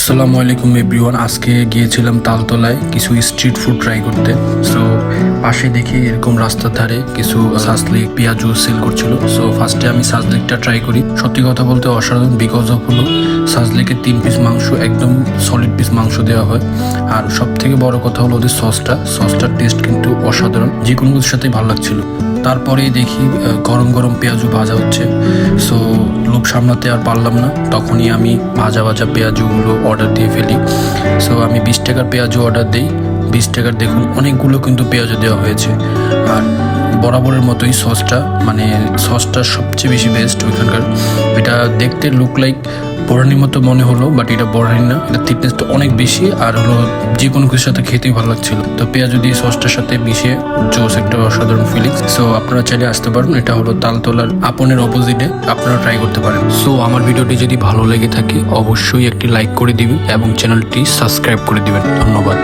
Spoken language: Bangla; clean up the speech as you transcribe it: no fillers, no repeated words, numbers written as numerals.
আসসালামু আলাইকুম এভরিওয়ান। আজকে গিয়েছিলাম তালতলায় কিছু স্ট্রিট ফুড ট্রাই করতে। সো পাশে দেখি এরকম রাস্তার ধারে কিছু সাজলিক পেঁয়াজু সেল করছিল। সো ফার্স্টে আমি সাজলিকটা ট্রাই করি। সত্যি কথা বলতে অসাধারণ, বিকজ অফ হলো সাজলিকের 3 পিস মাংস, একদম সলিড পিস মাংস দেওয়া হয়। আর সব থেকে বড় কথা হলো ওদের সসটার টেস্ট কিন্তু অসাধারণ, যে কোনো কিছুর সাথেই ভালো লাগছিল। তারপরেই দেখি গরম গরম পেঁয়াজু ভাজা হচ্ছে। সো লোভ সামলাতে আর পারলাম না, তখনই আমি ভাজা পেঁয়াজুগুলো অর্ডার দিয়ে ফেলি। সো আমি 20 টাকার পেঁয়াজু অর্ডার দিই। 20 টাকার দেখুন অনেকগুলো কিন্তু পেঁয়াজু দেওয়া হয়েছে। আর বরাবরের মতোই সসটা সবচেয়ে বেশি বেস্ট ওইখানকার। এটা দেখতে লুক লাইক বড়ানির মতো মনে হলো, বাট এটা বড়ানি না, এটা থিকনেসটা অনেক বেশি। আর হলো যে কোনো কিছুর সাথে খেতেই ভালো লাগছিল। তো পেঁয়াজু দিয়ে সসটার সাথে মিশিয়ে জোস একটা অসাধারণ ফিলিংস। সো আপনারা চাইলে আসতে পারেন, এটা হলো তালতলার আপনের অপোজিটে, আপনারা ট্রাই করতে পারেন। সো আমার ভিডিওটি যদি ভালো লেগে থাকে অবশ্যই একটি লাইক করে দিবেন এবং চ্যানেলটি সাবস্ক্রাইব করে দিবেন। ধন্যবাদ।